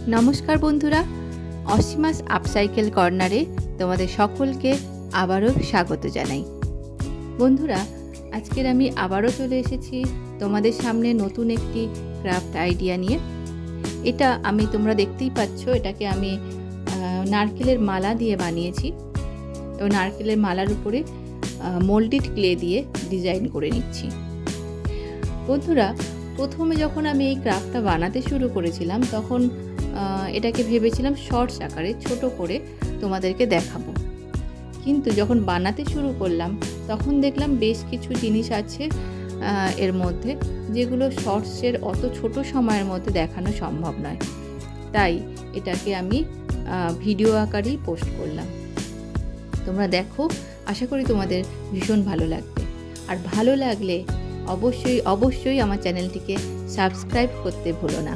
নমস্কার বন্ধুরা, অসীমাস আপসাইকেল কর্নারে তোমাদের সকলকে আবারও স্বাগত জানাই। বন্ধুরা, আজকের আমি আবারও চলে এসেছি তোমাদের সামনে নতুন একটি ক্রাফট আইডিয়া নিয়ে। এটা তোমরা দেখতেই পাচ্ছ, এটাকে আমি নারকেলের মালা দিয়ে বানিয়েছি এবং নারকেলের মালার উপরে মোল্ডেড ক্লে দিয়ে ডিজাইন করে নিচ্ছি। বন্ধুরা, প্রথমে যখন আমি এই ক্রাফটটা বানাতে শুরু করেছিলাম তখন এটাকে ভেবেছিলাম শর্টস আকারে ছোট করে তোমাদেরকে দেখাবো, কিন্তু যখন বানাতে শুরু করলাম তখন দেখলাম বেশ কিছু জিনিস আছে এর মধ্যে যেগুলো শর্টসের অত ছোট সময়ের মধ্যে দেখানো সম্ভব নয়, তাই এটাকে আমি ভিডিও আকারেই পোস্ট করলাম। তোমরা দেখো, আশা করি তোমাদের ভীষণ ভালো লাগবে। আর ভালো লাগলে অবশ্যই আমার চ্যানেলটিকে সাবস্ক্রাইব করতে ভুলো না।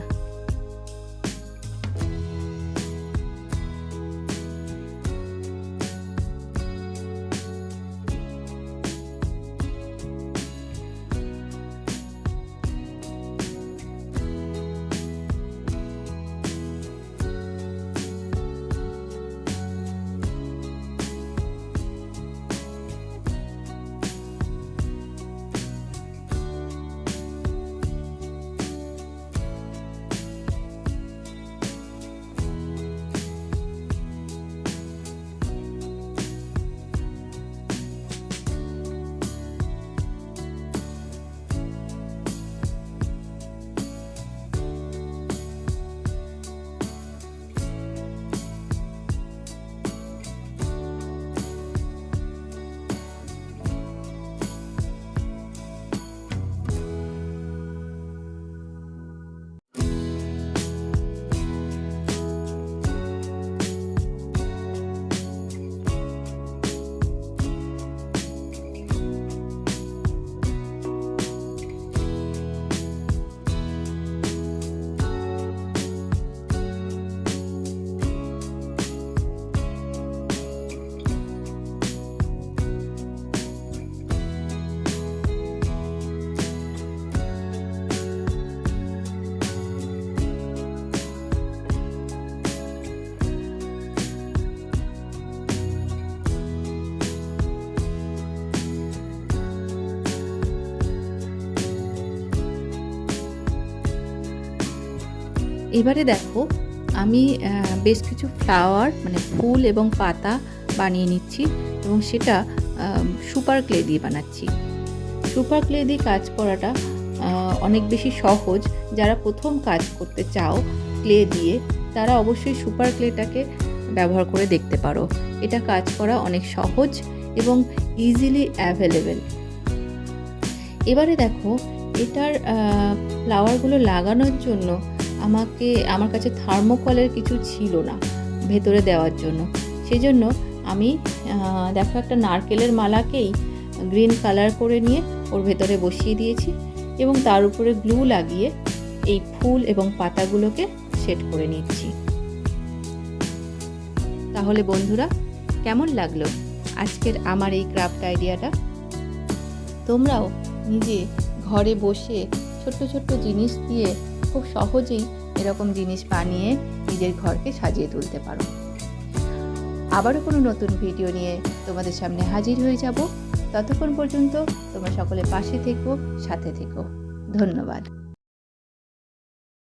এবারে দেখো, আমি বেশ কিছু ফ্লাওয়ার ফুল এবং পাতা বানিয়ে নিচ্ছি এবং সেটা সুপার ক্লে দিয়ে বানাচ্ছি। সুপার ক্লে দিয়ে কাজ করাটা অনেক বেশি সহজ। যারা প্রথম কাজ করতে চাও ক্লে দিয়ে, তারা অবশ্যই সুপার ক্লেটাকে ব্যবহার করে দেখতে পারো। এটা কাজ করা অনেক সহজ এবং ইজিলি অ্যাভেলেবেল। এবারে দেখো, এটার ফ্লাওয়ারগুলো লাগানোর জন্য আমার কাছে থার্মোকলের কিছু ছিল না ভেতরে দেওয়ার জন্য। সেজন্য আমি দেখো একটা নারকেলের মালাকেই গ্রিন কালার করে নিয়ে ওর ভেতরে বসিয়ে দিয়েছি এবং তার উপরে গ্লু লাগিয়ে এই ফুল এবং পাতাগুলোকে সেট করে নিচ্ছি। তাহলে বন্ধুরা, কেমন লাগলো আজকের আমার এই ক্রাফট আইডিয়াটা? তোমরাও নিজে ঘরে বসে ছোট্ট ছোট্ট জিনিস দিয়ে খুব সহজেই এরকম জিনিস বানিয়ে নিজের ঘরকে সাজিয়ে তুলতে পারো। আবারও কোনো নতুন ভিডিও নিয়ে তোমাদের সামনে হাজির হয়ে যাব। ততক্ষণ পর্যন্ত তোমরা সকলে পাশে থেকো, সাথে থেকো। ধন্যবাদ।